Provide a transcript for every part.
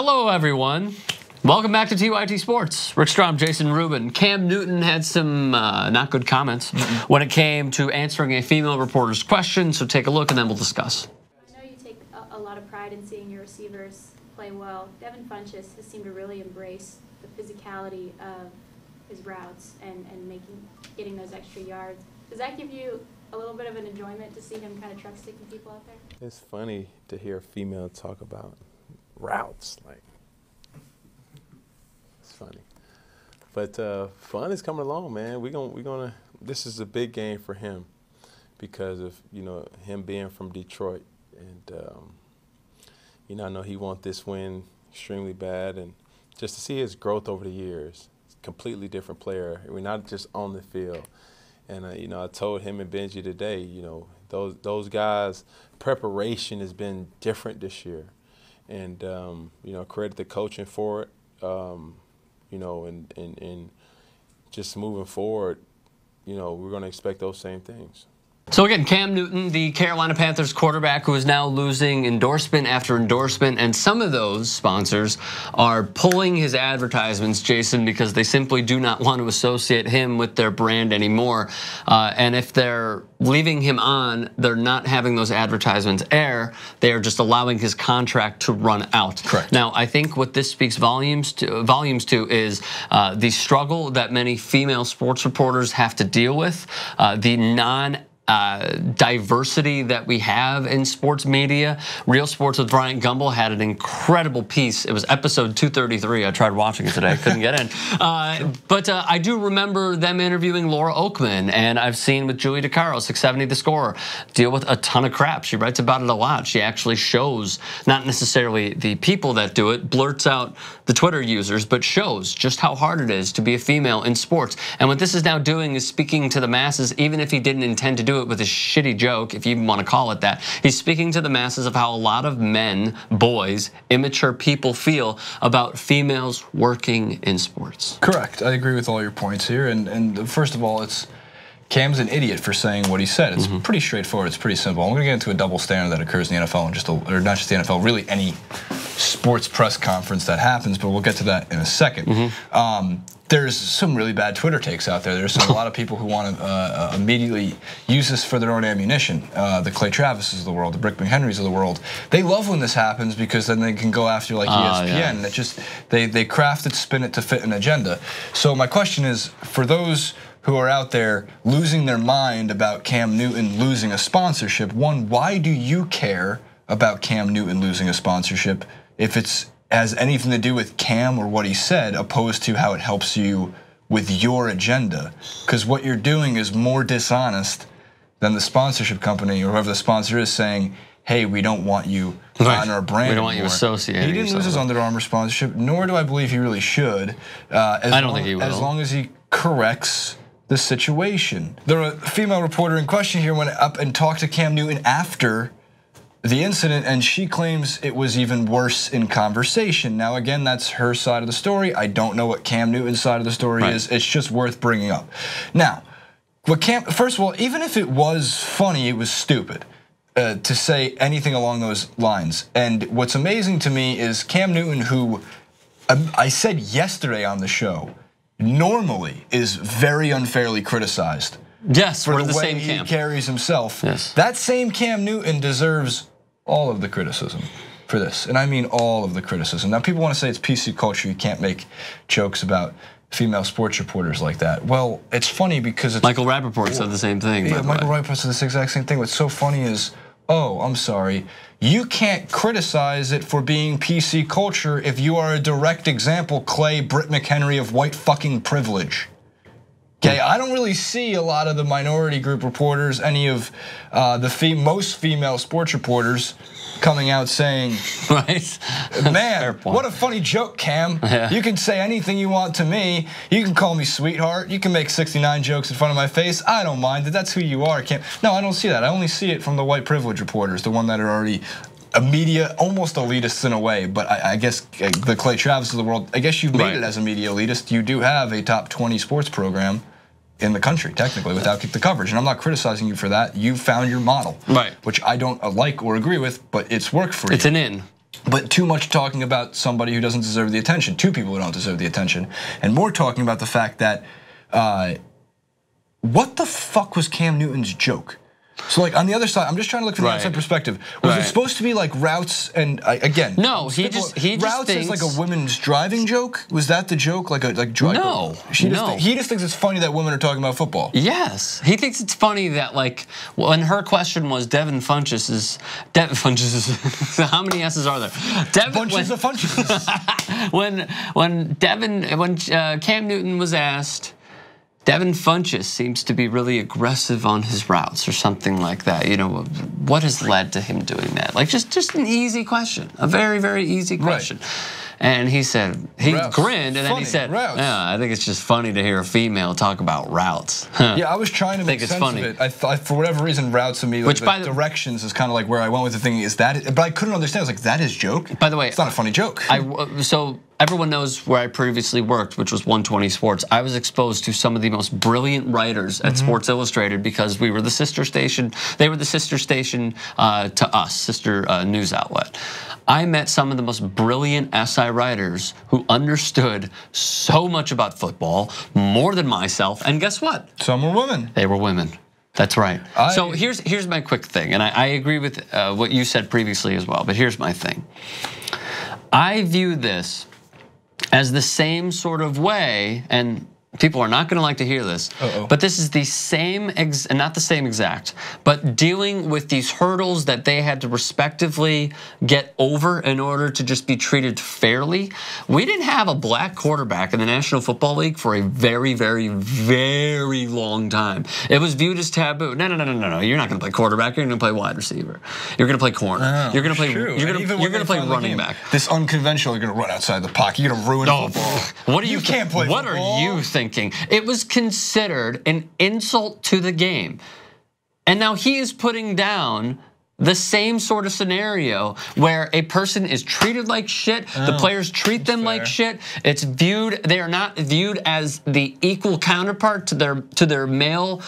Hello, everyone. Welcome back to TYT Sports. Rick Strom, Jason Rubin. Cam Newton had some not good comments when it came to answering a female reporter's question, so take a look and then we'll discuss. I know you take a lot of pride in seeing your receivers play well. Devin Funchess has seemed to really embrace the physicality of his routes and getting those extra yards. Does that give you a little bit of an enjoyment to see him kind of truck sticking people out there? It's funny to hear a female talk about routes, like, it's funny. But fun is coming along, man. We're gonna. This is a big game for him because of him being from Detroit, and I know he wants this win extremely bad, and just to see his growth over the years. Completely different player. We're not just on the field, and I told him and Benji today, those guys' preparation has been different this year. And, credit the coaching for it, and just moving forward, we're going to expect those same things. So again, Cam Newton, the Carolina Panthers quarterback who is now losing endorsement after endorsement, and some of those sponsors are pulling his advertisements, Jason, because they simply do not want to associate him with their brand anymore. And if they're leaving him on, they're not having those advertisements air. They are just allowing his contract to run out. Correct. Now, I think what this speaks volumes to is the struggle that many female sports reporters have to deal with, the diversity that we have in sports media. Real Sports with Bryant Gumbel had an incredible piece. It was episode 233. I tried watching it today. I couldn't get in. But I do remember them interviewing Laura Oakman, and I've seen with Julie DeCaro, 670 The Score, deal with a ton of crap. She writes about it a lot. She actually shows, not necessarily the people that do it, blurts out the Twitter users, but shows just how hard it is to be a female in sports. And what this is now doing is speaking to the masses, even if he didn't intend to do it with a shitty joke, if you even want to call it that. He's speaking to the masses of how a lot of men, boys, immature people feel about females working in sports. Correct. I agree with all your points here. And first of all, Cam's an idiot for saying what he said. It's pretty straightforward. It's pretty simple. I'm going to get into a double standard that occurs in the NFL, and or not just the NFL, really any sports press conference that happens, but we'll get to that in a second. There's some really bad Twitter takes out there. There's a lot of people who want to immediately use this for their own ammunition. The Clay Travises of the world, the Brick McHenrys of the world. They love when this happens because then they can go after like ESPN. Yeah. They craft it, spin it to fit an agenda. So my question is, for those who are out there losing their mind about Cam Newton losing a sponsorship, one, why do you care about Cam Newton losing a sponsorship if it's has anything to do with Cam or what he said, opposed to how it helps you with your agenda? Because what you're doing is more dishonest than the sponsorship company or whoever the sponsor is saying, hey, we don't want you on our brand. We don't want you associated. He didn't lose his Under Armour sponsorship, nor do I believe he really should. I don't think he will. As long as he corrects the situation. The female reporter in question here went up and talked to Cam Newton after the incident, and she claims it was even worse in conversation. Now, again, that's her side of the story. I don't know what Cam Newton's side of the story is. It's just worth bringing up. Now, first of all, even if it was funny, it was stupid to say anything along those lines. And what's amazing to me is Cam Newton, who I said yesterday on the show, normally is very unfairly criticized. Yes, for we're the way he carries himself. Yes. That same Cam Newton deserves all of the criticism for this, and I mean all of the criticism. Now, people want to say it's PC culture. You can't make jokes about female sports reporters like that. Well, it's funny because it's Michael Rappaport said the same thing. Yeah, Michael Rappaport said this exact same thing. What's so funny is, oh, I'm sorry, you can't criticize it for being PC culture if you are a direct example, Clay Britt McHenry of white fucking privilege. Okay, I don't really see a lot of the minority group reporters, any of most female sports reporters coming out saying, man, what a funny joke, Cam. Yeah. You can say anything you want to me. You can call me sweetheart. You can make 69 jokes in front of my face. I don't mind it. That's who you are, Cam. No, I don't see that. I only see it from the white privilege reporters, the one that are already media, almost elitists in a way, but I guess the Clay Travis of the world, I guess you've made it as a media elitist. You do have a top 20 sports program in the country, technically, without the coverage. And I'm not criticizing you for that. You found your model, which I don't like or agree with, but it's worked for you. It's an in. but too much talking about somebody who doesn't deserve the attention, two people who don't deserve the attention, and more talking about the fact that what the fuck was Cam Newton's joke? So like on the other side, I'm just trying to look from the outside perspective. Was it supposed to be like routes and again? No, he just routes thinks is like a women's driving joke. Was that the joke? Like no, he just thinks it's funny that women are talking about football. Yes, he thinks it's funny that like when her question was Devin Funchess is how many S's are there? Bunches of Funchess. when Cam Newton was asked, Devin Funchess seems to be really aggressive on his routes or something like that. You know, what has led to him doing that? Like just an easy question, a very, very easy question. And he said, he grinned, and then he said, yeah, I think it's just funny to hear a female talk about routes. Yeah, I was trying to make sense of it. I thought, for whatever reason, routes to me, like the directions is kind of like where I went with the thing. Is that, but I couldn't understand. I was like, that is joke? By the way, it's not a funny joke. So everyone knows where I previously worked, which was 120 Sports. I was exposed to some of the most brilliant writers at Sports Illustrated because we were the sister station. They were the sister station to us, sister news outlet. I met some of the most brilliant SI writers who understood so much about football, more than myself. And guess what? Some were women. They were women. That's right. So here's my quick thing, and I agree with what you said previously as well, but here's my thing. I view this as the same sort of way, and people are not going to like to hear this, but this is the same, not the same exact, but dealing with these hurdles that they had to respectively get over in order to just be treated fairly. We didn't have a black quarterback in the National Football League for a very, very, very long time. It was viewed as taboo. No. You're not going to play quarterback. You're going to play wide receiver. You're going to play corner. You're going to play. You're going to play running back. This unconventional. You're going to run outside the pocket. You're going to ruin football. What are you can't play What football. Are you thinking? It was considered an insult to the game. And now he is putting down the same sort of scenario where a person is treated like shit, the players treat them like shit. It's viewed, they are not viewed as the equal counterpart to their male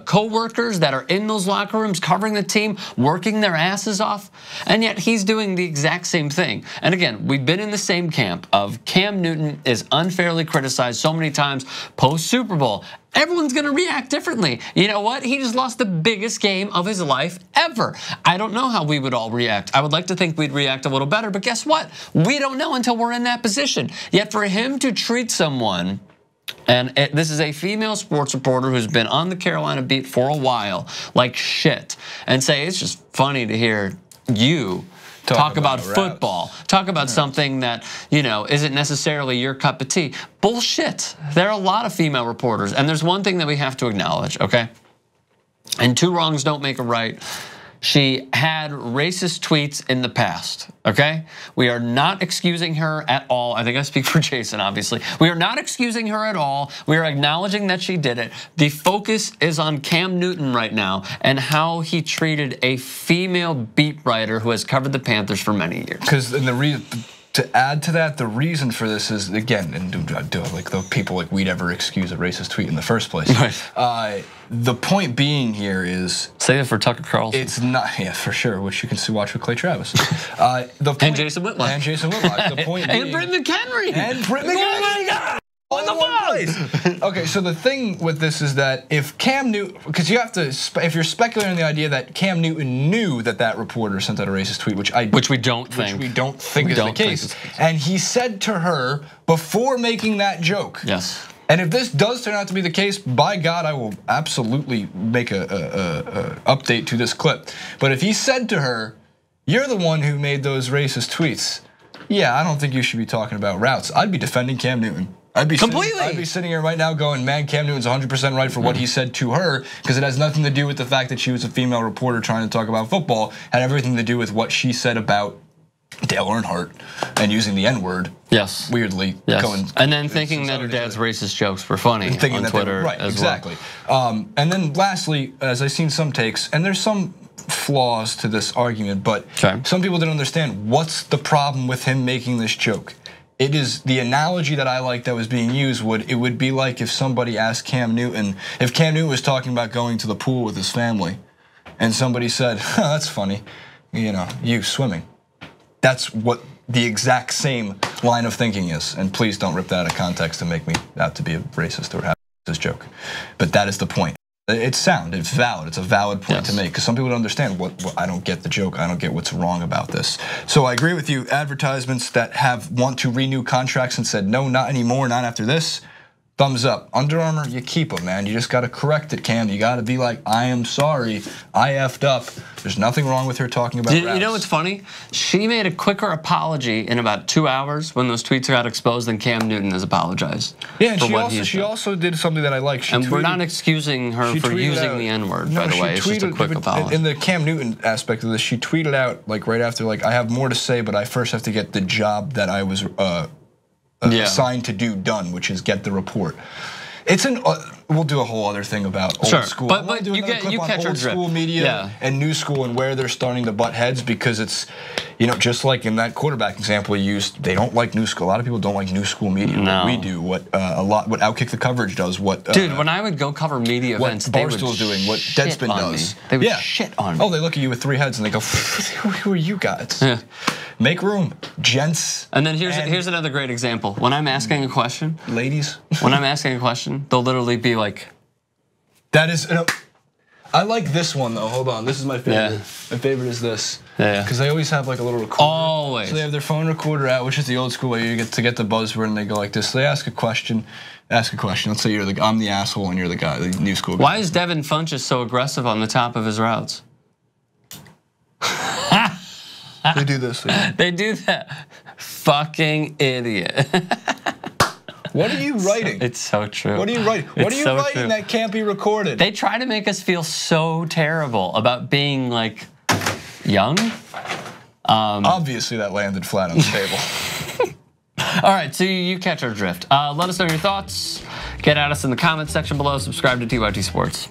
co-workers that are in those locker rooms covering the team, working their asses off, and yet he's doing the exact same thing. And again, we've been in the same camp of Cam Newton is unfairly criticized so many times post-Super Bowl. Everyone's going to react differently. You know what? He just lost the biggest game of his life ever. I don't know how we would all react. I would like to think we'd react a little better, but guess what? We don't know until we're in that position. Yet for him to treat someone, and this is a female sports reporter who's been on the Carolina beat for a while, like shit, and say it's just funny to hear you talk about football, talk about something that, you know, isn't necessarily your cup of tea. Bullshit. There are a lot of female reporters, and there's one thing that we have to acknowledge, okay? And two wrongs don't make a right. She had racist tweets in the past, okay? We are not excusing her at all. I think I speak for Jason, obviously. We are not excusing her at all. We are acknowledging that she did it. The focus is on Cam Newton right now and how he treated a female beat writer who has covered the Panthers for many years. Because the reason, to add to that, the reason for this is, again, and like the people like we'd ever excuse a racist tweet in the first place. Right. The point being here is, save it for Tucker Carlson. It's not, yeah, for sure, which you can watch with Clay Travis. And Jason Whitlock. And Jason Whitlock. The point being, and Britt McHenry. And Britt McHenry. Oh my God. On the phone. Okay, so the thing with this is that if Cam Newton, because you have to, if you're speculating on the idea that Cam Newton knew that reporter sent out a racist tweet, which we don't think is the case, and he said to her before making that joke, yes. And if this does turn out to be the case, by God, I will absolutely make a update to this clip. But if he said to her, "You're the one who made those racist tweets," yeah, I don't think you should be talking about routes. I'd be defending Cam Newton. I'd be sitting here right now going, man, Cam Newton's 100% right for what he said to her, because it has nothing to do with the fact that she was a female reporter trying to talk about football. It had everything to do with what she said about Dale Earnhardt and using the N-word. Yes. Weirdly. Yes. And then thinking that her dad's racist jokes were funny on Twitter as well. And then lastly, as I've seen some takes, and there's some flaws to this argument, but some people didn't understand what's the problem with him making this joke. It is the analogy that I like that was being used. It would be like if somebody asked Cam Newton, if Cam Newton was talking about going to the pool with his family, and somebody said, "That's funny, you know, you swimming." That's what the exact same line of thinking is. And please don't rip that out of context and make me out to be a racist or have this joke. But that is the point. It's sound, it's valid, it's a valid point to make, because some people don't understand what I don't get the joke, I don't get what's wrong about this. So I agree with you, advertisements that want to renew contracts and said, no, not anymore, not after this, thumbs up. Under Armour, you keep them, man. You just got to correct it, Cam. You got to be like, I am sorry, I effed up. There's nothing wrong with her talking about routes. You know what's funny? She made a quicker apology in about 2 hours when those tweets got exposed than Cam Newton has apologized. Yeah, and she also did something that I like. We're not excusing her for using the N-word, by the way. It's just a quick apology. In the Cam Newton aspect of this, she tweeted out, like right after, like, I have more to say, but I first have to get the job that I was assigned to do done, which is get the report. It's we'll do a whole other thing about old school. But you catch her drift. School media and new school and where they're starting to butt heads, because it's, just like in that quarterback example we used, they don't like new school. A lot of people don't like new school media. No. What we do, what Outkick the Coverage does, dude, when I would go cover media events, they would Barstool's doing, what Deadspin does. They would shit on me. Oh, they look at you with 3 heads and they go, who are you guys? Yeah. Make room, gents. And then here's another great example. When I'm asking a question, ladies, when I'm asking a question, they'll literally be like, "That is." I like this one though. Hold on, this is my favorite. Yeah. My favorite is this. Yeah. Because they always have like a little recorder. Always. So they have their phone recorder out, which is the old school way you get the buzzword, and they go like this. So they ask a question. Ask a question. Let's say I'm the asshole and you're the guy, the new school guy. Why is Devin Funchess so aggressive on the top of his routes? They do this. They do that. Fucking idiot. What are you writing? It's so true. What are you writing? What are you writing that can't be recorded? They try to make us feel so terrible about being like young. Obviously, that landed flat on the table. All right, so you catch our drift. Let us know your thoughts. Get at us in the comments section below. Subscribe to TYT Sports.